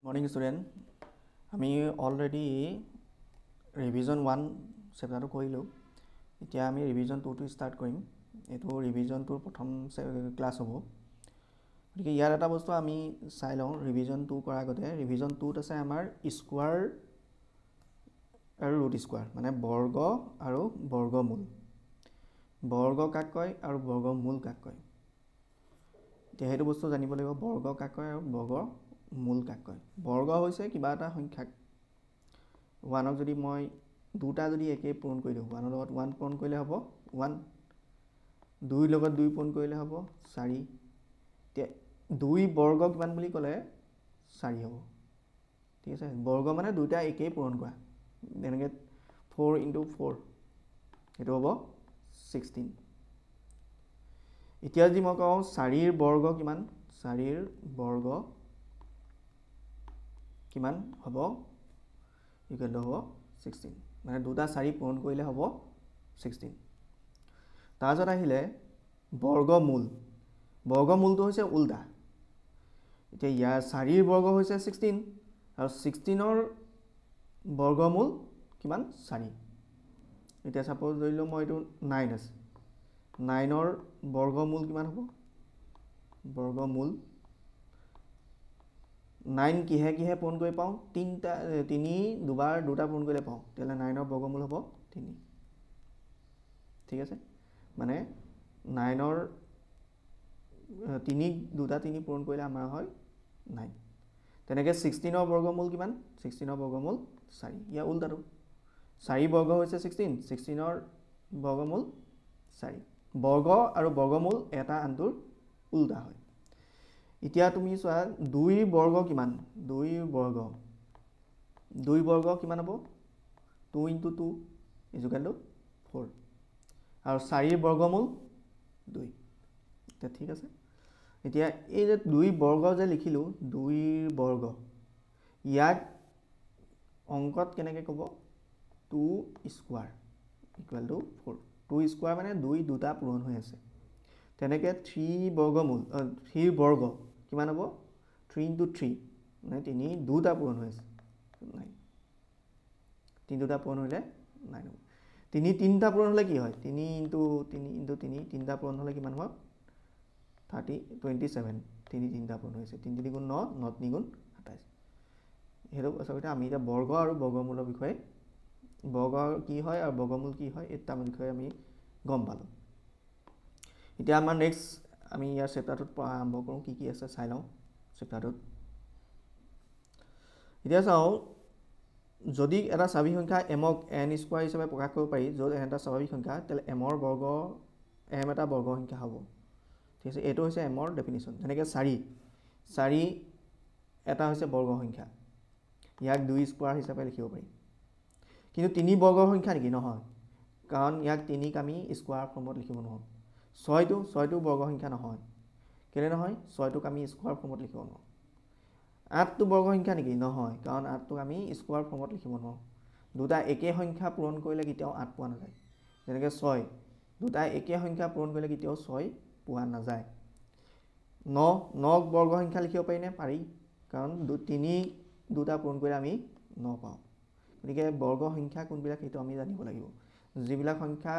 Morning student, আমি already revision 1 চেপ্টাৰটো কৰিলোঁ। এতিয়া আমি ৰিভিজন 2টো ষ্টাৰ্ট কৰিম। এইটো ৰিভিজনটোৰ প্ৰথম ক্লাছ হ'ব। গতিকে ইয়াৰ এটা বস্তু আমি চাই লওঁ ৰিভিজন 2 কৰাৰ আগতে। ৰিভিজন 2ত আছে আমাৰ স্কোৱাৰ আৰু ৰুট স্কোৱাৰ, মানে বৰ্গ আৰু বৰ্গমূল। বৰ্গ কাক কয় আৰু বৰ্গমূল কাক কয়। এতিয়া সেইটো বস্তু জানিব লাগিব, বৰ্গ কাক কয় আৰু বৰ্গমূল কাক কয়। বৰ্গ হৈছে কিবা এটা সংখ্যাক 1ক যদি মই দুটা যদি একেই পূৰণ কৰি দিওঁ, 1ৰ লগত 1 পূৰণ কৰিলে হ'ব 1, 2ৰ লগত 2 পূৰণ কৰিলে হ'ব 4। এতিয়া 2 বৰ্গ কিমান বুলি ক'লে 4 হ'ব। ঠিক আছে, বৰ্গ মানে দুটা একেই পূৰণ কৰা। যেনেকৈ 4 × 4 সেইটো হ'ব 16। এতিয়া যদি মই কওঁ 4ৰ বৰ্গ কিমান, 4ৰ বৰ্গ কিমান হ'ব, ইকুৱেল হ'ব 16, মানে দুটা 4 পূৰণ কৰিলে হ'ব 16। তাৰপিছত আহিলে বৰ্গমূল। বৰ্গমূলটো হৈছে উল্টা। এতিয়া ইয়াৰ 4ৰ বৰ্গ হৈছে 16 আৰু 16ৰ বৰ্গমূল কিমান 4। এতিয়া ছাপ'জ ধৰি লওঁ মই এইটো 9 আছে, 9ৰ বৰ্গমূল কিমান হ'ব, বৰ্গমূল 9 কিহে কিহে পূৰণ কৰি পাওঁ, 3 দুবাৰ দুটা পূৰণ কৰিলে পাওঁ, তেতিয়াহ'লে 9ৰ বৰ্গমূল হ'ব 3। ঠিক আছে, মানে 9ৰ 3 দুটা 3 পূৰণ কৰিলে আমাৰ হয় 9। তেনেকৈ 16ৰ বৰ্গমূল কিমান, 16ৰ বৰ্গমূল 4। ইয়াৰ উল্টাটো 4 বৰ্গ হৈছে 16, 16ৰ বৰ্গমূল 4। বৰ্গ আৰু বৰ্গমূল এটা আনটোৰ উল্টা হয়। এতিয়া তুমি চোৱা 2ৰ বৰ্গ কিমান, 2ৰ বৰ্গ কিমান হ'ব, 2 × 2 = 4 আৰু 4ৰ বৰ্গমূল 2। এতিয়া ঠিক আছে, এতিয়া এই যে 2 বৰ্গ যে লিখিলোঁ, 2ৰ বৰ্গ, ইয়াক অংকত কেনেকৈ ক'ব, 2 স্কোৱাৰ = 4। 2 স্কোৱাৰ মানে 2 দুটা পূৰণ হৈ আছে। তেনেকৈ 3 বৰ্গমূল 3ৰ বৰ্গ কিমান হ'ব, 3 × 3 মানে 3 দুটা পূৰণ হৈ আছে 9। 3 দুটা পূৰণ হ'লে 9 হ'ব। 3 তিনিটা পূৰণ হ'লে কি হয়, 3 × 3 তিনিটা পূৰণ হ'লে কিমান হ'ব, 27। 3 তিনিটা পূৰণ হৈছে, 3 × 3 = 9, 9 × 3 = 28। সেইটো আচলতে আমি এতিয়া বৰ্গ আৰু বৰ্গমূলৰ বিষয়ে, বৰ্গ কি হয় আৰু বৰ্গমূল কি হয় এই তাৰ বিষয়ে আমি গম পালোঁ। এতিয়া আমাৰ নেক্সট আমি ইয়াৰ চেপ্টাৰটোত পঢ়া আৰম্ভ কৰোঁ, কি কি আছে চাই লওঁ চেপ্টাৰটোত। এতিয়া চাওঁ, যদি এটা স্বাভাৱিক সংখ্যা mক n স্কোৱাৰ হিচাপে প্ৰকাশ কৰিব পাৰি, য'ত n এটা স্বাভাৱিক সংখ্যা, তেতিয়াহ'লে m এটা বৰ্গ সংখ্যা হ'ব। ঠিক আছে, এইটো হৈছে mৰ ডেফিনিশ্যন। যেনেকৈ 4 এটা হৈছে বৰ্গ সংখ্যা, ইয়াক 2 স্কোৱাৰ হিচাপে লিখিব পাৰি। কিন্তু 3 বৰ্গৰ সংখ্যা নেকি, নহয়, কাৰণ ইয়াক 3ক আমি স্কোৱাৰ ফৰ্মত লিখিব নোৱাৰোঁ। 6টো বৰ্গ সংখ্যা নহয়, কেলৈ নহয়, 6টোক আমি স্কোৱাৰ ফৰ্মত লিখিব নোৱাৰোঁ। 8টো বৰ্গ সংখ্যা নেকি, নহয়, কাৰণ 8টোক আমি স্কোৱাৰ ফৰ্মত লিখিব নোৱাৰোঁ। দুটা একে সংখ্যা পূৰণ কৰিলে কেতিয়াও 8 পোৱা নাযায়। যেনেকৈ 6, দুটা একে সংখ্যা পূৰণ কৰিলে কেতিয়াও 6 পোৱা নাযায়। 9ক বৰ্গ সংখ্যা লিখিব পাৰিনে, পাৰি, কাৰণ 3 দুটা পূৰণ কৰিলে আমি 9 পাওঁ। গতিকে বৰ্গ সংখ্যা কোনবিলাক সেইটো আমি জানিব লাগিব। যিবিলাক সংখ্যা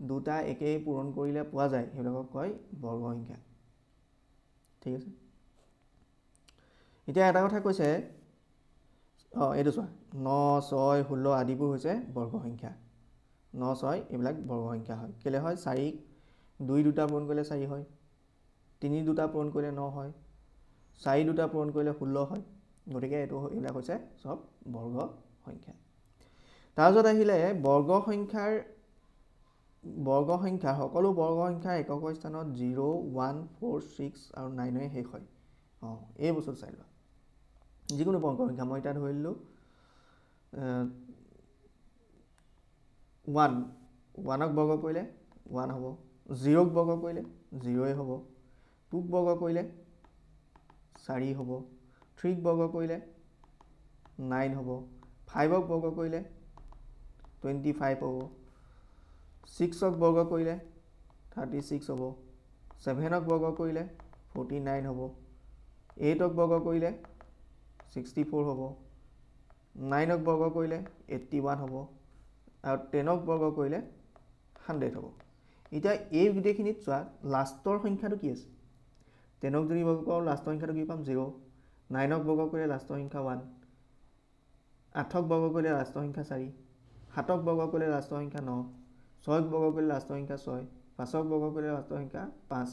দুটা একেই পূৰণ কৰিলে পোৱা যায় সেইবিলাকক কয় বৰ্গ সংখ্যা। ঠিক আছে, এতিয়া এটা কথা কৈছে, এইটো চোৱা, 9, 6, 16 আদিবোৰ হৈছে বৰ্গ সংখ্যা। 9, 6 এইবিলাক বৰ্গ সংখ্যা হয়। কেলৈ হয়, 4ক 2 দুটা পূৰণ কৰিলে 4 হয়, 3 দুটা পূৰণ কৰিলে 9 হয়, 4 দুটা পূৰণ কৰিলে 16 হয়। গতিকে এইবিলাক হৈছে চব বৰ্গ সংখ্যা। তাৰপিছত আহিলে বৰ্গ সংখ্যাৰ সকলো বৰ্গ সংখ্যাৰ এককৰ স্থানত 0, 1, 4, 6 আৰু 9 শেষ হয়। এই বস্তুটো চাই লোৱা, যিকোনো বৰ্গ সংখ্যা মই এতিয়া ধৰিলোঁ 1ক বৰ্গ কৰিলে 1 হ'ব, 0ক বৰ্গ কৰিলে 0 হ'ব, 2ক বৰ্গ কৰিলে 4 হ'ব, 3ক বৰ্গ কৰিলে 9 হ'ব, 5ক বৰ্গ কৰিলে 25 হ'ব, 6ক বৰ্গ কৰিলে 36 হ'ব, 7ক বৰ্গ কৰিলে 49 হ'ব, 8ক বৰ্গ কৰিলে 64 হ'ব 9ক বৰ্গ কৰিলে 81 হ'ব আৰু 10ক বৰ্গ কৰিলে 100 হ'ব এতিয়া এই গোটেইখিনিত চোৱা লাষ্টৰ সংখ্যাটো কি আছে 10ক যদি বৰ্গ কৰোঁ লাষ্টৰ সংখ্যাটো কি পাম 0 9ক বৰ্গ কৰিলে লাষ্টৰ সংখ্যা 1 8ক বৰ্গ কৰিলে লাষ্টৰ সংখ্যা 4 7ক বৰ্গ কৰিলে লাষ্টৰ সংখ্যা 9 6ক বৰ্গ কৰিলে লাষ্টৰ সংখ্যা 6 5ক বৰ্গ কৰিলে লাষ্টৰ সংখ্যা 5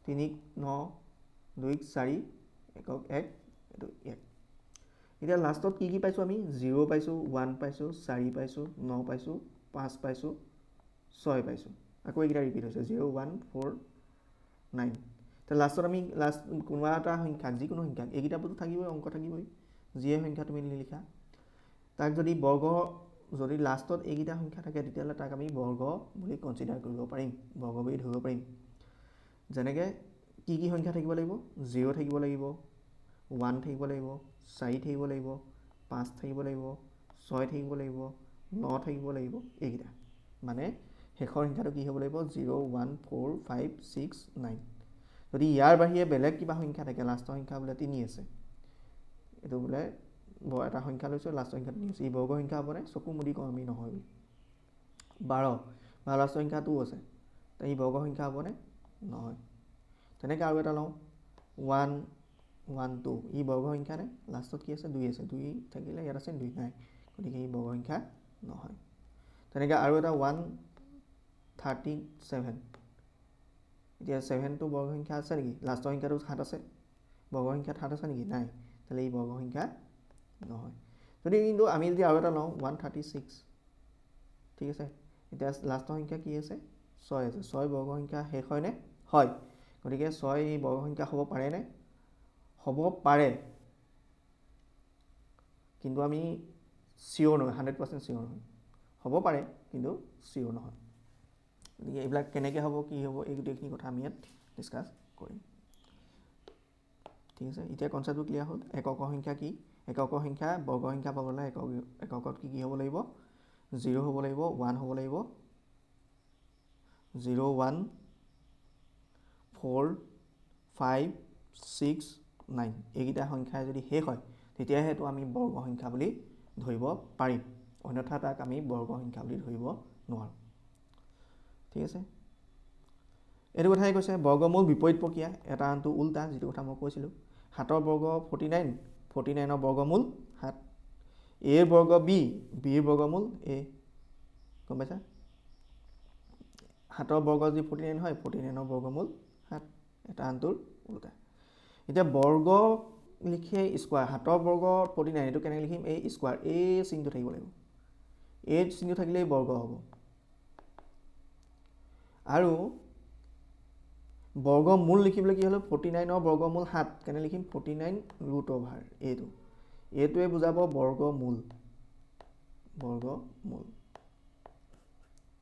3ক 9 2ক 4 1ক 1 এইটো 1 এতিয়া লাষ্টত কি কি পাইছোঁ আমি 0 পাইছোঁ 1 পাইছোঁ 4 পাইছোঁ 9 পাইছোঁ 5 পাইছোঁ 6 পাইছোঁ আকৌ এইকেইটা ৰিপিট হৈছে 0 1 4 9 তো লাষ্টত আমি লাষ্ট কোনোবা এটা সংখ্যা যিকোনো সংখ্যা এইকেইটাতো থাকিবই অংক থাকিবই যিয়ে সংখ্যা তুমি লিখা তাক যদি বৰ্গ যদি লাষ্টত এইকেইটা সংখ্যা থাকে তেতিয়াহ'লে তাক আমি বৰ্গ বুলি কনচিডাৰ কৰিব পাৰিম বৰ্গ বুলি ধৰিব পাৰিম যেনেকৈ কি কি সংখ্যা থাকিব লাগিব 0 থাকিব লাগিব 1 থাকিব লাগিব 4 থাকিব লাগিব 5 থাকিব লাগিব 6 থাকিব লাগিব 9 থাকিব লাগিব এইকেইটা মানে শেষৰ সংখ্যাটো কি হ'ব লাগিব 0 1 4 5 6 9 যদি ইয়াৰ বাহিৰে বেলেগ কিবা সংখ্যা থাকে লাষ্টৰ সংখ্যা বোলে 3 আছে এইটো বোলে এটা সংখ্যা লৈছোঁ লাষ্টৰ সংখ্যা 3 আছে ই বৰ্গ সংখ্যা হ'বনে চকু মুদি কওঁ আমি নহয় বুলি 12 বা লাষ্টৰ সংখ্যা 2 আছে তো ই বৰ্গ সংখ্যা হ'বনে নহয় তেনেকৈ আৰু এটা লওঁ 1 1 2 ই বৰ্গ সংখ্যা নে লাষ্টত কি আছে 2 আছে 2 থাকিলে ইয়াত আছে 2 নাই গতিকে ই বৰ্গ সংখ্যা নহয় তেনেকৈ আৰু এটা 137 এতিয়া 7টো বৰ্গ সংখ্যা আছে নেকি লাষ্টৰ সংখ্যাটো 7 আছে বৰ্গ সংখ্যা 7 আছে নেকি নাই তাহলে ই বৰ্গ সংখ্যা নহয় যদি কিন্তু আমি যদি আৰু এটা লওঁ 136 ঠিক আছে এতিয়া লাষ্টৰ সংখ্যা কি আছে 6 আছে 6 বৰ্গ সংখ্যা শেষ হয়নে হয় গতিকে 6 ই বৰ্গ সংখ্যা হ'ব পাৰেনে হ'ব পাৰে কিন্তু আমি চিয়ৰ নহয় 100% চিয়ৰ নহয় হ'ব পাৰে কিন্তু চিয়ৰ নহয় গতিকে এইবিলাক কেনেকৈ হ'ব কি হ'ব এই গোটেইখিনি কথা আমি ইয়াত ডিছকাছ কৰিম ঠিক আছে এতিয়া কনচেপ্টটো ক্লিয়াৰ হ'ল একক সংখ্যা কি একক সংখ্যা বৰ্গ সংখ্যা পাবলৈ এককত কি হ'ব লাগিব 0 হ'ব লাগিব 1 হ'ব লাগিব 0 1 4 5 6 9 এইকেইটা সংখ্যাই যদি শেষ হয় তেতিয়াহে সেইটো আমি বৰ্গ সংখ্যা বুলি ধৰিব পাৰিম অন্যথা তাক আমি বৰ্গ সংখ্যা বুলি ধৰিব নোৱাৰোঁ ঠিক আছে এইটো কথাই কৈছে বৰ্গমূল বিপৰীত প্ৰক্ৰিয়া এটা আনটো উল্টা যিটো কথা মই কৈছিলোঁ 7ৰ বৰ্গ 49 49ৰ বৰ্গমূল 7 এৰ বৰ্গ বি বিৰ বৰ্গমূল এ গম পাইছা 7ৰ বৰ্গ যদি 49 হয় 49ৰ বৰ্গমূল 7 এটা আনটোৰ উল্টা এতিয়া বৰ্গ লিখে স্কোৱাৰ 7ৰ বৰ্গ 49 এইটো কেনেকৈ লিখিম এই স্কোৱাৰ এই চিহ্নটো থাকিব লাগিব এই চিহ্নটো থাকিলেই বৰ্গ হ'ব আৰু বৰ্গমূল লিখিবলৈ কি হ'ল 49ৰ বৰ্গমূল 7 কেনে লিখিম 49 ৰুট অভাৰ এইটোৱে বুজাব বৰ্গমূল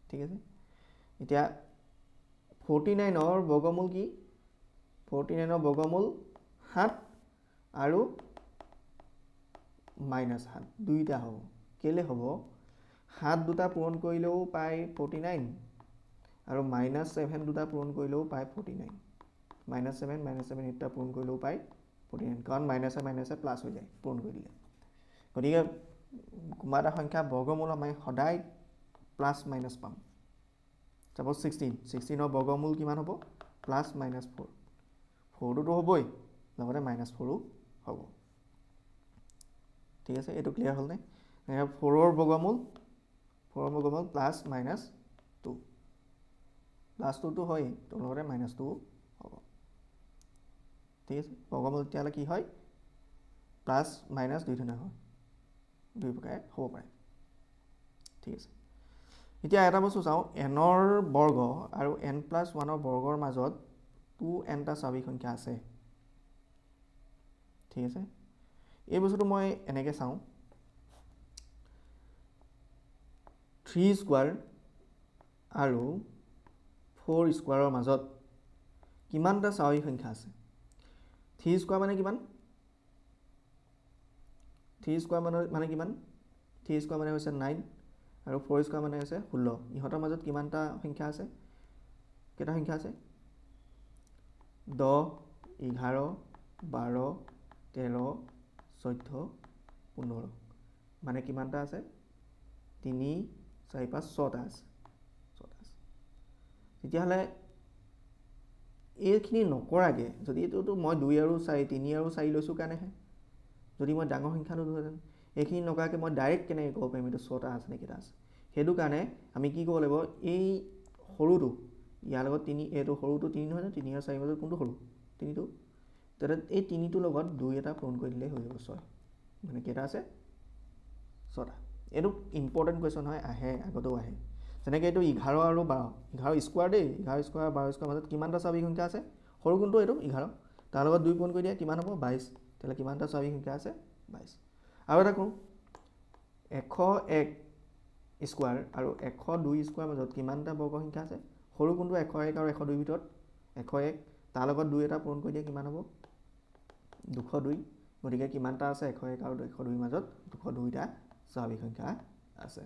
ঠিক আছে এতিয়া 49ৰ বৰ্গমূল কি 49ৰ বৰ্গমূল 7 আৰু -7 দুইটা হ'ব কেলে হ'ব 7 দুটা পূৰণ কৰিলেও পায় 49 আৰু -7 দুটা পূৰণ কৰিলেও পায় 49 -7 -7 দুটা পূৰণ কৰিলেও পায় 49 কাৰণ মাইনাছে প্লাছ হৈ যায় পূৰণ কৰি দিলে গতিকে কোনোবা এটা সংখ্যা বৰ্গমূল আমি সদায় প্লাছ মাইনাছ পাম চাপ'জ 16ৰ বৰ্গমূল কিমান হ'ব প্লাছ -4 4টোতো হ'বই লগতে -4ও হ'ব ঠিক আছে এইটো ক্লিয়াৰ হ'লনে 4ৰ বৰ্গমূল প্লাছ -2 প্লাছটোতো হয় তোৰ লগতে -2 হ'ব ঠিক আছে বৰ্গমূল তেতিয়াহ'লে কি হয় প্লাছ মাইনাছ দুই ধৰণে হয় দুই প্ৰকাৰে হ'ব পাৰে ঠিক আছে এতিয়া এটা বস্তু চাওঁ nৰ বৰ্গ আৰু n+1ৰ বৰ্গৰ মাজত 2nটা স্বাভাৱিক সংখ্যা আছে ঠিক আছে এই বস্তুটো মই এনেকৈ চাওঁ 3 স্কোৱাৰ আৰু 4 স্কোৱাৰৰ মাজত কিমানটা স্বাভাৱিক সংখ্যা আছে 3 স্কোৱাৰ মানে কিমান 3 স্কোৱাৰ মানে কিমান 3 স্কোৱাৰ মানে হৈছে 9 আৰু 4 স্কোৱাৰ মানে হৈছে 16 ইহঁতৰ মাজত কিমানটা সংখ্যা আছে কেইটা সংখ্যা আছে 10 11 12 13 14 15 মানে কিমানটা আছে 3 4 5 6টা আছে তেতিয়াহ'লে এইখিনি নকৰাকৈ যদি এইটোতো মই 2 আৰু 4 3 আৰু 4 লৈছোঁ কাৰণেহে যদি মই ডাঙৰ সংখ্যাটো ধৰোঁ এইখিনি নকৰাকৈ মই ডাইৰেক্ট কেনেকৈ ক'ব পাৰিম এইটো 6টা আছে নে কেইটা আছে সেইটো কাৰণে আমি কি ক'ব লাগিব এই সৰুটো ইয়াৰ লগত 3 এইটো সৰুটো 3 নহয় নে 3 আৰু 4 মাজত কোনটো সৰু 3টো তেতিয়া এই 3টোৰ লগত 2 এটা পূৰণ কৰি দিলেই হৈ যাব 6 মানে কেইটা আছে 6টা এইটো ইম্পৰ্টেণ্ট কুৱেশ্যন হয় আহে আগতেও আহে যেনেকৈ এইটো 11 আৰু 12 11 স্কোৱাৰ দেই 11 স্কোৱাৰ 12 স্কোৱাৰ মাজত কিমানটা স্বাভাৱিক সংখ্যা আছে সৰু কোনটো এইটো 11 তাৰ লগত 2 পূৰণ কৰি দিয়া কিমান হ'ব 22 তেতিয়াহ'লে কিমানটা স্বাভাৱিক সংখ্যা আছে 22 আৰু এটা কৰোঁ 101 স্কোৱাৰ আৰু 102 স্কোৱাৰ মাজত কিমানটা বৰ্গ সংখ্যা আছে সৰু কোনটো 101 আৰু 102 ভিতৰত 101 তাৰ লগত 2 এটা পূৰণ কৰি দিয়া কিমান হ'ব 202 গতিকে কিমানটা আছে 101 আৰু 102 মাজত 202টা স্বাভাৱিক সংখ্যা আছে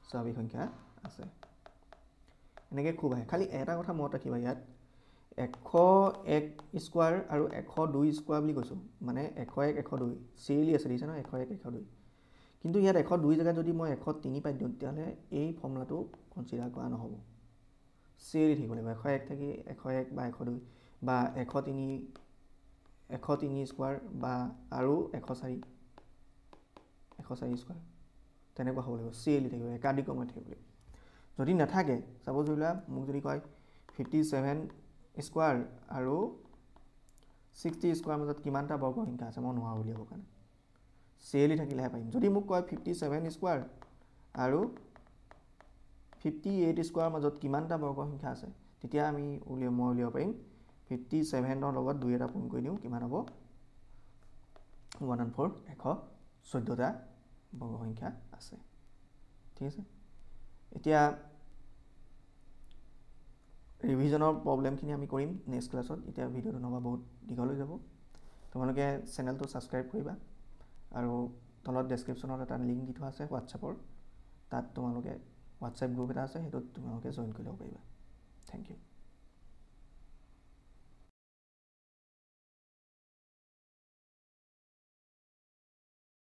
স্বাভাৱিক সংখ্যা আছে এনেকৈ খুব আহে খালি এটা কথা মনত ৰাখিবা ইয়াত 101 স্কোৱাৰ আৰু 102 স্কোৱাৰ বুলি কৈছোঁ মানে 101 102 চিৰিয়েলি আছে দেখিছে ন 101 102 কিন্তু ইয়াত 102 জেগাত যদি মই 103 পাই দিওঁ তেতিয়াহ'লে এই ফৰ্মুলাটো কনচিডাৰ কৰা নহ'ব চিৰিয়েলি থাকিব লাগিব 101 থাকি 101 বা 102 বা 103 স্কোৱাৰ বা আৰু 104 স্কোৱাৰ তেনেকুৱা হ'ব লাগিব চিৰিয়েলি থাকিব একাধিক ক্ৰমত থাকিব লাগিব যদি নাথাকে চাপ'জ ধৰি লোৱা মোক যদি কয় 57 স্কোৱাৰ আৰু 60 স্কোৱাৰ মাজত কিমানটা বৰ্গ সংখ্যা আছে মই নোৱাৰোঁ উলিয়াবৰ কাৰণে চিৰিয়েলি থাকিলেহে পাৰিম যদি মোক কয় 57 স্কোৱাৰ আৰু 58 স্কোৱাৰ মাজত কিমানটা বৰ্গ সংখ্যা আছে তেতিয়া মই উলিয়াব পাৰিম 57ৰ লগত 2 এটা পূৰণ কৰি দিওঁ কিমান হ'ব 114টা বৰ্গ সংখ্যা আছে ঠিক আছে এতিয়া ৰিভিজনৰ প্ৰব্লেমখিনি আমি কৰিম নেক্সট ক্লাছত এতিয়া ভিডিঅ'টো নহ'বা বহুত দীঘল হৈ যাব তোমালোকে চেনেলটো ছাবস্ক্ৰাইব কৰিবা আৰু তলত ডেছক্ৰিপশ্যনত এটা লিংক দি থোৱা আছে হোৱাটছএপৰ তাত তোমালোকে হোৱাটছএপ গ্ৰুপ এটা আছে সেইটোত তোমালোকে জইন কৰি ল'ব পাৰিবা থেংক ইউ